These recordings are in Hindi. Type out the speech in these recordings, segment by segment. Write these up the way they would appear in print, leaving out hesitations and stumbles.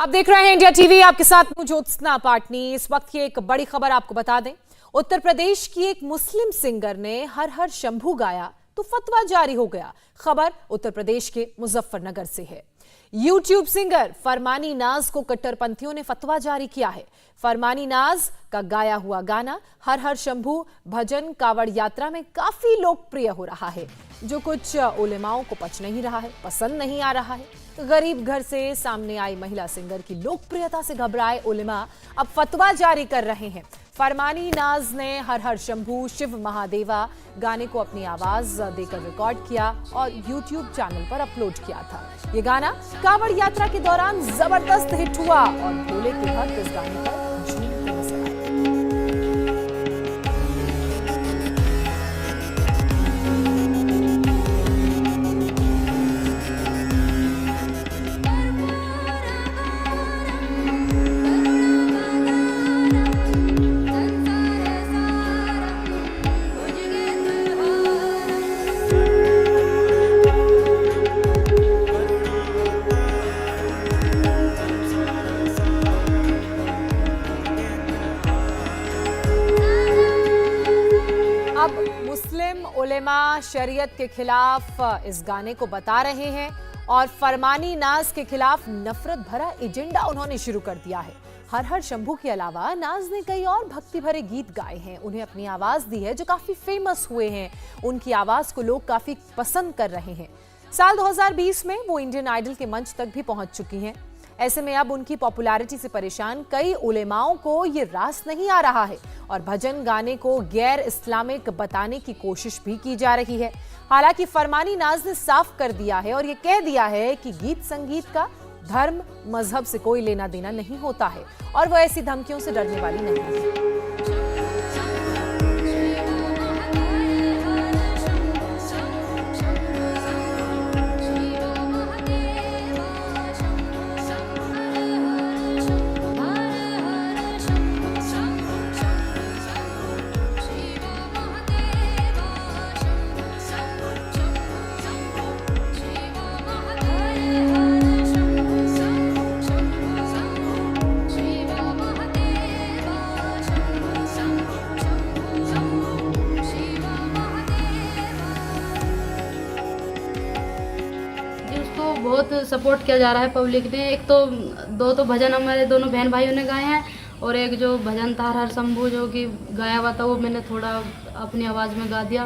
आप देख रहे हैं इंडिया टीवी, आपके साथ हूं ज्योत्सना पाटनी। इस वक्त की एक बड़ी खबर आपको बता दें। उत्तर प्रदेश की एक मुस्लिम सिंगर ने हर हर शंभू गाया तो फतवा जारी हो गया। खबर उत्तर प्रदेश के मुजफ्फरनगर से है। यूट्यूब सिंगर फरमानी नाज को कट्टरपंथियों ने फतवा जारी किया है। फरमानी नाज का गाया हुआ गाना हर हर शंभू भजन कावड़ यात्रा में काफी लोकप्रिय हो रहा है, जो कुछ उलेमाओं को पच नहीं रहा है, पसंद नहीं आ रहा है। गरीब घर से सामने आई महिला सिंगर की लोकप्रियता से घबराए उलेमा अब फतवा जारी कर रहे हैं। फरमानी नाज ने हर हर शंभू शिव महादेवा गाने को अपनी आवाज देकर रिकॉर्ड किया और यूट्यूब चैनल पर अपलोड किया था। ये गाना कावड़ यात्रा के दौरान जबरदस्त हिट हुआ और भोले के भक्त इस गाने पर झूमते नजर आए। अब मुस्लिम उलेमा शरीयत के खिलाफ इस गाने को बता रहे हैं और फरमानी नाज के खिलाफ नफरत भरा एजेंडा उन्होंने शुरू कर दिया है। हर हर शंभू के अलावा नाज ने कई और भक्ति भरे गीत गाए हैं, उन्हें अपनी आवाज दी है जो काफी फेमस हुए हैं। उनकी आवाज को लोग काफी पसंद कर रहे हैं। साल 2020 में वो इंडियन आइडल के मंच तक भी पहुंच चुकी हैं। ऐसे में अब उनकी पॉपुलैरिटी से परेशान कई उलेमाओं को ये रास नहीं आ रहा है और भजन गाने को गैर इस्लामिक बताने की कोशिश भी की जा रही है। हालांकि फरमानी नाज ने साफ कर दिया है और ये कह दिया है कि गीत संगीत का धर्म मजहब से कोई लेना देना नहीं होता है और वो ऐसी धमकियों से डरने वाली नहीं है। बहुत सपोर्ट किया जा रहा है पब्लिक ने। एक तो दो भजन हमारे दोनों बहन भाइयों ने गाए हैं और एक जो भजन था हर हर शंभू जो कि गाया हुआ था वो मैंने थोड़ा अपनी आवाज़ में गा दिया।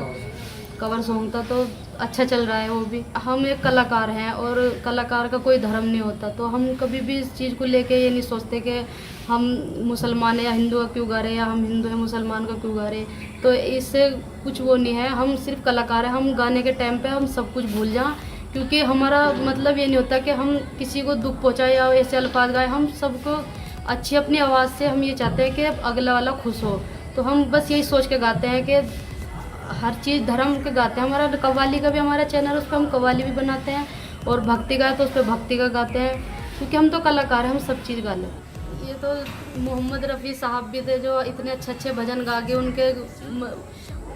कवर सॉन्ग था तो अच्छा चल रहा है वो भी। हम एक कलाकार हैं और कलाकार का कोई धर्म नहीं होता, तो हम कभी भी इस चीज़ को लेके ये नहीं सोचते कि हम मुसलमान हैं या हिंदू का क्यों गा रहे हैं या हम हिंदू हैं मुसलमान का क्यों गा रहे हैं। तो इससे कुछ वो नहीं है, हम सिर्फ कलाकार हैं। हम गाने के टाइम पे हम सब कुछ भूल जाएं, क्योंकि हमारा मतलब ये नहीं होता कि हम किसी को दुख पहुंचाए या ऐसे अल्फाज गाए। हम सबको अच्छी अपनी आवाज़ से हम ये चाहते हैं कि अगला वाला खुश हो, तो हम बस यही सोच के गाते हैं कि हर चीज़ धर्म के गाते हैं। हमारा कव्वाली का भी हमारा चैनल, उस पर हम कव्वाली भी बनाते हैं और भक्ति का है तो उस पर भक्ति का गाते हैं, क्योंकि हम तो कलाकार हैं, हम सब चीज़ गा लें। ये तो मोहम्मद रफ़ी साहब भी थे जो इतने अच्छे अच्छे भजन गा के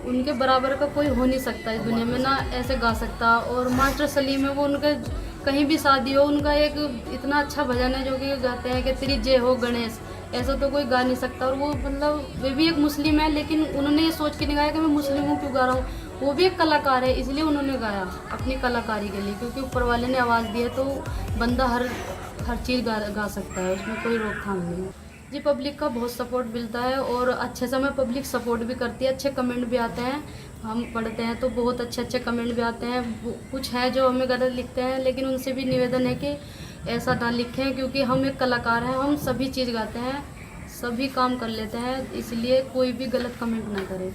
उनके बराबर का कोई हो नहीं सकता इस दुनिया में, ना ऐसे गा सकता। और मास्टर सलीम है, वो उनके कहीं भी शादी हो उनका एक इतना अच्छा भजन है जो कि गाते हैं कि तेरी जय हो गणेश, ऐसा तो कोई गा नहीं सकता। और वो मतलब वे भी एक मुस्लिम है, लेकिन उन्होंने ये सोच के नहीं गाया कि मैं मुस्लिम हूँ क्यों गा रहा हूँ। वो भी एक कलाकार है, इसलिए उन्होंने गाया अपनी कलाकारी के लिए, क्योंकि ऊपर वाले ने आवाज़ दी है तो बंदा हर चीज़ गा सकता है, उसमें कोई रोकथाम नहीं है। जी, पब्लिक का बहुत सपोर्ट मिलता है और अच्छे से हमें पब्लिक सपोर्ट भी करती है। अच्छे कमेंट भी आते हैं, हम पढ़ते हैं तो बहुत अच्छे अच्छे कमेंट भी आते हैं। कुछ है जो हमें गलत लिखते हैं, लेकिन उनसे भी निवेदन है कि ऐसा ना लिखें, क्योंकि हम एक कलाकार हैं, हम सभी चीज़ गाते हैं, सभी काम कर लेते हैं, इसलिए कोई भी गलत कमेंट ना करे।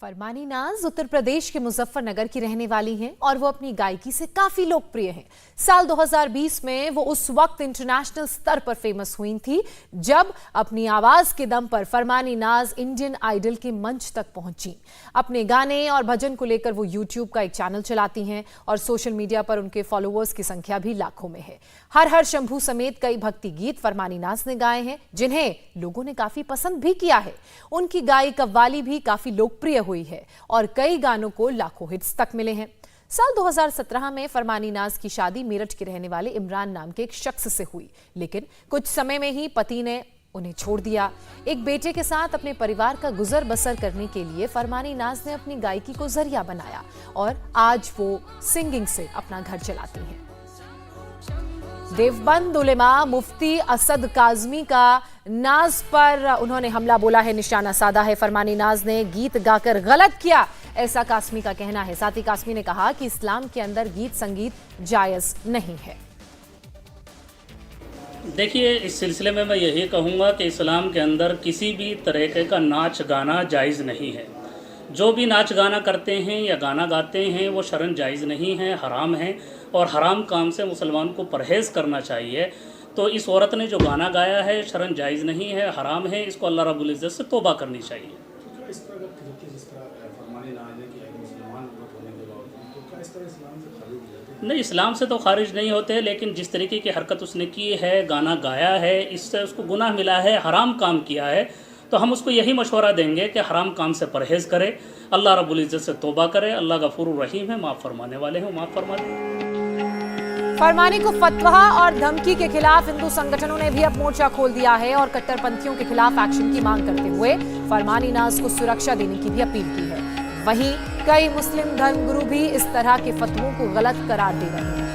फरमानी नाज उत्तर प्रदेश के मुजफ्फरनगर की रहने वाली हैं और वो अपनी गायकी से काफी लोकप्रिय हैं। साल 2020 में वो उस वक्त इंटरनेशनल स्तर पर फेमस हुई थी जब अपनी आवाज के दम पर फरमानी नाज इंडियन आइडल के मंच तक पहुंची। अपने गाने और भजन को लेकर वो यूट्यूब का एक चैनल चलाती हैं और सोशल मीडिया पर उनके फॉलोअर्स की संख्या भी लाखों में है। हर हर शंभू समेत कई भक्ति गीत फरमानी नाज ने गाए हैं जिन्हें लोगों ने काफी पसंद भी किया है। उनकी गाई कव्वाली भी काफी लोकप्रिय हुई है और कई गानों को लाखों हिट्स तक मिले हैं। साल 2017 में फरमानी नाज की शादी मेरठ के रहने वाले इमरान नाम के एक शख्स से हुई, लेकिन कुछ समय में ही पति ने उन्हें छोड़ दिया। एक बेटे के साथ अपने परिवार का गुजर बसर करने के लिए फरमानी नाज ने अपनी गायकी को जरिया बनाया और आज वो सिंगिंग से अपना घर चलाती हैं। देवबंद उलेमा मुफ्ती असद काजमी का नाज पर उन्होंने हमला बोला है, निशाना साधा है। फरमानी नाज ने गीत गाकर गलत किया, ऐसा कासमी का कहना है। साथ ही कासमी ने कहा कि इस्लाम के अंदर गीत संगीत जायज नहीं है। देखिए, इस सिलसिले में मैं यही कहूँगा कि इस्लाम के अंदर किसी भी तरीके का नाच गाना जायज़ नहीं है। जो भी नाच गाना करते हैं या गाना गाते हैं वो शरन जायज़ नहीं है, हराम है और हराम काम से मुसलमान को परहेज़ करना चाहिए। तो इस औरत ने जो गाना गाया है शरन जायज़ नहीं है, हराम है, इसको अल्लाह रब्बुल इज़्ज़त से तौबा करनी चाहिए। नहीं, इस्लाम से तो खारिज नहीं होते, लेकिन जिस तरीके की हरकत उसने की है, गाना गाया है, इससे उसको गुनाह मिला है, हराम काम किया है। तो हम उसको यही मशवरा देंगे कि हराम काम से परहेज़ करे, अल्लाह रब्बुल इज़्ज़त से तौबा करे। अल्लाह गफूरुर रहीम है, माफ़ फरमाने वाले हैं, माफ़ फरमा दें। फरमानी को फतवा और धमकी के खिलाफ हिंदू संगठनों ने भी अब मोर्चा खोल दिया है और कट्टरपंथियों के खिलाफ एक्शन की मांग करते हुए फरमानी नाज को सुरक्षा देने की भी अपील की है। वहीं कई मुस्लिम धर्मगुरु भी इस तरह के फतवों को गलत करार दे रहे हैं।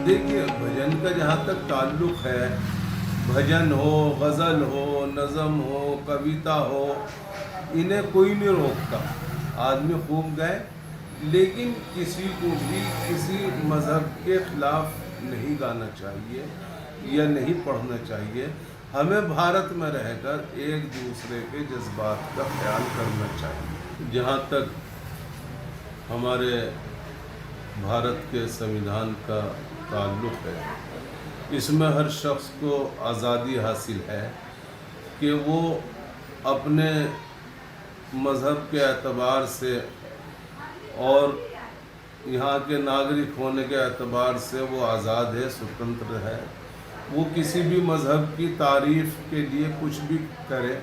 देखिए, भजन का जहाँ तक ताल्लुक है, भजन हो, गज़ल हो, नज़म हो, कविता हो, इन्हें कोई नहीं रोकता। आदमी खूब गाए, लेकिन किसी को भी किसी मज़हब के ख़िलाफ़ नहीं गाना चाहिए या नहीं पढ़ना चाहिए। हमें भारत में रहकर एक दूसरे के जज्बात का ख्याल करना चाहिए। जहाँ तक हमारे भारत के संविधान का ताल्लुक़ है, इसमें हर शख्स को आज़ादी हासिल है कि वो अपने मज़हब के एतबार से और यहाँ के नागरिक होने के एतबार से वो आज़ाद है, स्वतंत्र है। वो किसी भी मज़हब की तारीफ़ के लिए कुछ भी करे।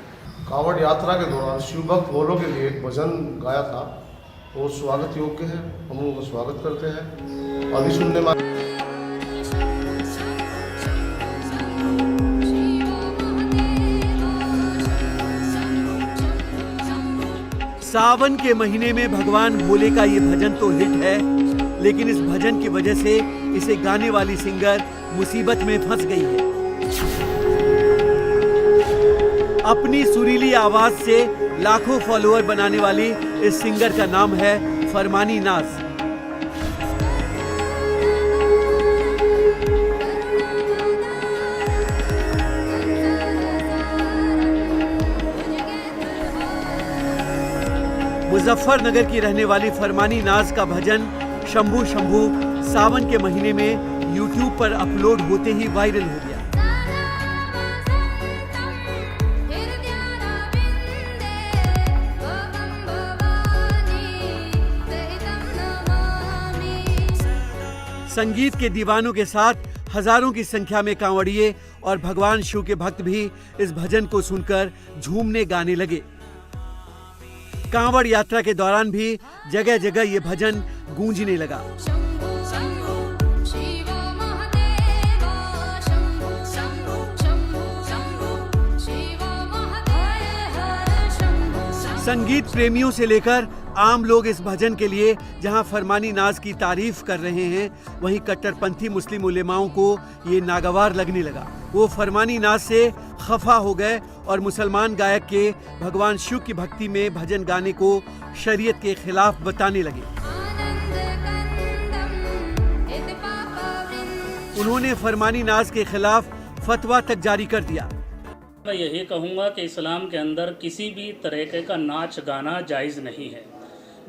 कांवड़ यात्रा के दौरान शिव भक्त भोलों के लिए एक भजन गाया था, वो स्वागत योग्य है, हम उनको स्वागत करते हैं। अभी सुनने में सावन के महीने में भगवान भोले का ये भजन तो हिट है, लेकिन इस भजन की वजह से इसे गाने वाली सिंगर मुसीबत में फंस गई है। अपनी सुरीली आवाज से लाखों फॉलोअर बनाने वाली इस सिंगर का नाम है फरमानी नाज। मुजफ्फरनगर की रहने वाली फरमानी नाज का भजन शंभू शंभू सावन के महीने में यूट्यूब पर अपलोड होते ही वायरल हो गया। संगीत के दीवानों के साथ हजारों की संख्या में कांवड़िए और भगवान शिव के भक्त भी इस भजन को सुनकर झूमने गाने लगे। कांवड़ यात्रा के दौरान भी जगह जगह ये भजन गूंजने लगा। संगीत प्रेमियों से लेकर आम लोग इस भजन के लिए जहां फरमानी नाज की तारीफ कर रहे हैं, वहीं कट्टरपंथी मुस्लिम उलेमाओं को ये नागवार लगने लगा। वो फरमानी नाज से खफा हो गए और मुसलमान गायक के भगवान शिव की भक्ति में भजन गाने को शरीयत के खिलाफ बताने लगे। उन्होंने फरमानी नाज के खिलाफ फतवा तक जारी कर दिया। मैं यही कहूँगा कि इस्लाम के अंदर किसी भी तरीके का नाच गाना जायज़ नहीं है।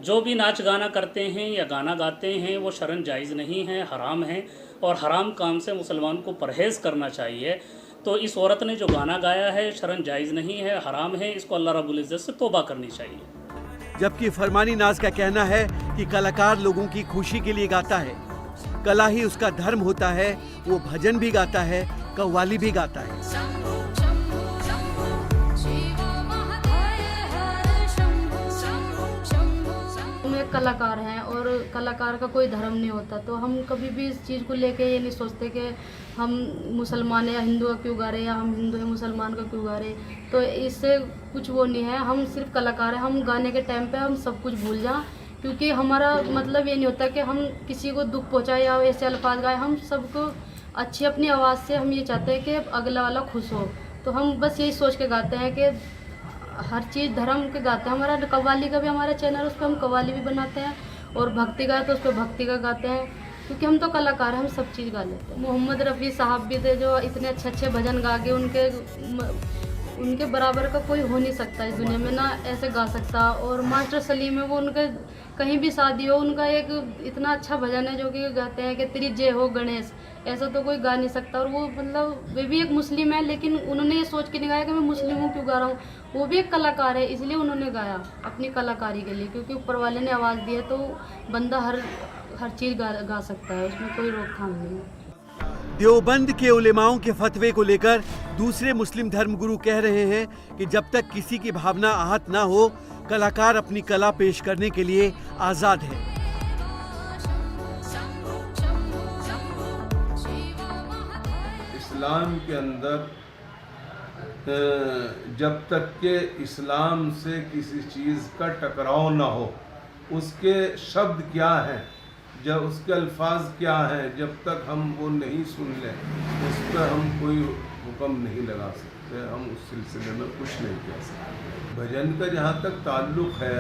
जो भी नाच गाना करते हैं या गाना गाते हैं वो शरन जायज़ नहीं है, हराम है और हराम काम से मुसलमान को परहेज़ करना चाहिए। तो इस औरत ने जो गाना गाया है शरन जायज़ नहीं है, हराम है, इसको अल्लाह रब्बुल इज़्ज़त से तौबा करनी चाहिए। जबकि फरमानी नाज का कहना है कि कलाकार लोगों की खुशी के लिए गाता है, कला ही उसका धर्म होता है। वो भजन भी गाता है, कव्वाली भी गाता है। हम एक कलाकार हैं और कलाकार का कोई धर्म नहीं होता, तो हम कभी भी इस चीज़ को लेके ये नहीं सोचते कि हम मुसलमान या हिंदू का क्यों गा रहे हैं या हम हिंदू या मुसलमान का क्यों गा रहे हैं। तो इससे कुछ वो नहीं है, हम सिर्फ कलाकार हैं। हम गाने के टाइम पे हम सब कुछ भूल जाएं, क्योंकि हमारा मतलब ये नहीं होता कि हम किसी को दुख पहुँचाए या ऐसे अल्फाज गाए। हम सबको अच्छी अपनी आवाज़ से हम ये चाहते हैं कि अगला वाला खुश हो। तो हम बस यही सोच के गाते हैं कि हर चीज़ धर्म के गाते हैं। हमारा कव्वाली का भी हमारा चैनल, उस पर हम कव्वाली भी बनाते हैं, और भक्ति गाए तो उस पर भक्ति का गाते हैं, क्योंकि हम तो कलाकार हैं, हम सब चीज़ गा लेते हैं। मोहम्मद रफ़ी साहब भी थे जो इतने अच्छे अच्छे भजन गा के उनके बराबर का कोई हो नहीं सकता इस दुनिया में, ना ऐसे गा सकता। और मास्टर सलीम है, वो उनके कहीं भी शादी हो, उनका एक इतना अच्छा भजन है जो कि गाते हैं कि तेरी जय हो गणेश, ऐसा तो कोई गा नहीं सकता। और वो मतलब वे भी एक मुस्लिम है, लेकिन उन्होंने ये सोच के नहीं गाया कि मैं मुस्लिम हूँ क्यों गा रहा हूँ। वो भी एक कलाकार है, इसलिए उन्होंने गाया अपनी कलाकारी के लिए, क्योंकि ऊपर वाले ने आवाज़ दी है तो बंदा हर चीज़ गा सकता है, उसमें कोई रोकथाम नहीं है। देवबंद के उलेमाओं के फतवे को लेकर दूसरे मुस्लिम धर्मगुरु कह रहे हैं कि जब तक किसी की भावना आहत ना हो, कलाकार अपनी कला पेश करने के लिए आज़ाद है। इस्लाम के अंदर जब तक के इस्लाम से किसी चीज़ का टकराव ना हो, उसके शब्द क्या हैं, जब उसके अल्फाज क्या हैं, जब तक हम वो नहीं सुन लें उस पर हम कोई हुक्म नहीं लगा सकते, हम उस सिलसिले में कुछ नहीं कह सकते। भजन का जहाँ तक ताल्लुक़ है,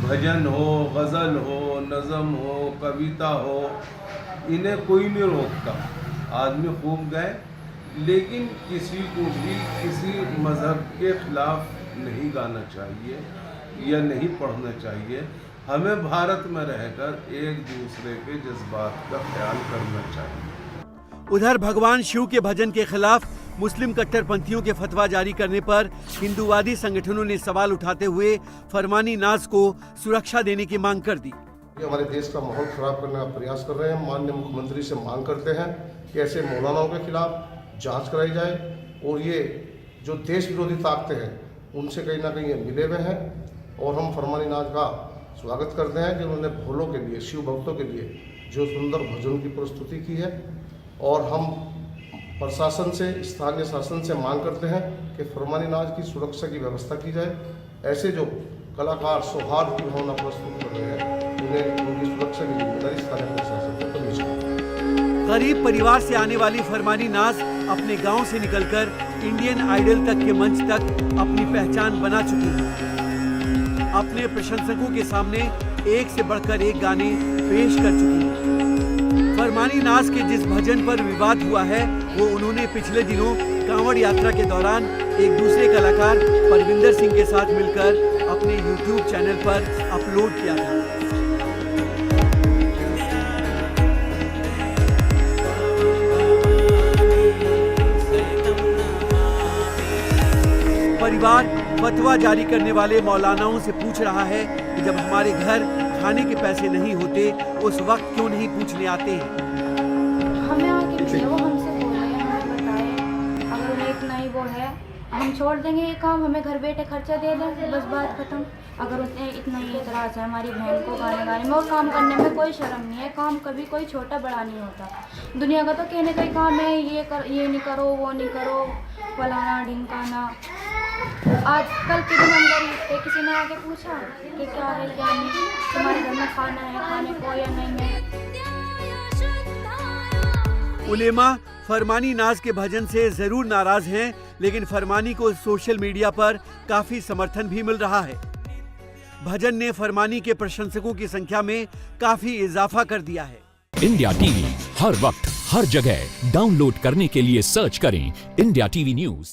भजन हो, गज़ल हो, नज़म हो, कविता हो, इन्हें कोई नहीं रोकता। आदमी खूब गाए, लेकिन किसी को भी किसी मज़हब के ख़िलाफ़ नहीं गाना चाहिए या नहीं पढ़ना चाहिए। हमें भारत में रहकर एक दूसरे के जज्बात का ख्याल करना चाहिए। उधर भगवान शिव के भजन के खिलाफ मुस्लिम कट्टरपंथियों के फतवा जारी करने पर हिंदूवादी संगठनों ने सवाल उठाते हुए फरमानी नाज को सुरक्षा देने की मांग कर दी। ये हमारे देश का माहौल खराब करने का प्रयास कर रहे हैं। माननीय मुख्यमंत्री से मांग करते हैं कि ऐसे मौलानाओं के खिलाफ जांच कराई जाए, और ये जो देश विरोधी ताकतें हैं उनसे कहीं ना कहीं ये मिले हुए हैं। और हम फरमानी नाज का स्वागत करते हैं कि उन्होंने भोलों के लिए, शिव भक्तों के लिए जो सुंदर भजन की प्रस्तुति की है। और हम प्रशासन से, स्थानीय शासन से मांग करते हैं कि फरमानी नाज की सुरक्षा की व्यवस्था की जाए। ऐसे जो कलाकार सौहार्द की भावना प्रस्तुत कर रहे हैं, उन्हें उनकी सुरक्षा की जिम्मेदारी स्थानीय प्रशासन को करनी चाहिए। गरीब परिवार से आने वाली फरमानी नाज अपने गांव से निकलकर इंडियन आइडल तक के मंच तक अपनी पहचान बना चुकी है। अपने प्रशंसकों के सामने एक से बढ़कर एक गाने पेश कर चुकी है। फरमानी नाज के जिस भजन पर विवाद हुआ है, वो उन्होंने पिछले दिनों कांवड़ यात्रा के दौरान एक दूसरे कलाकार परविंदर सिंह के साथ मिलकर अपने YouTube चैनल पर अपलोड किया था। परिवार फतवा जारी करने वाले मौलानाओं से पूछ रहा है कि जब हमारे घर खाने के पैसे नहीं होते, उस वक्त क्यों नहीं पूछने आते हैं। हमें आके पूछे, वो हमसे बोल रहे हैं, हमें बताएं। अगर उन्हें इतना ही वो है, हम छोड़ देंगे ये काम, हमें घर बैठे खर्चा दे दें, बस बात खत्म। अगर उन्हें इतना ही एतराज़ है हमारी बहन को गाने गाने में, और काम करने में कोई शर्म नहीं है। काम कभी कोई छोटा बड़ा नहीं होता। दुनिया का तो कहने का ही काम है, ये नहीं करो, वो नहीं करो, फलाना ढिमकाना। आज कल के दिन अंदर किसी ने आके पूछा कि क्या है क्या नहीं, तुम्हारे घर में खाना है, खाने को या नहीं है। उलेमा फरमानी नाज के भजन से जरूर नाराज हैं, लेकिन फरमानी को सोशल मीडिया पर काफी समर्थन भी मिल रहा है। भजन ने फरमानी के प्रशंसकों की संख्या में काफी इजाफा कर दिया है। इंडिया टीवी हर वक्त हर जगह डाउनलोड करने के लिए सर्च करें इंडिया टीवी न्यूज़।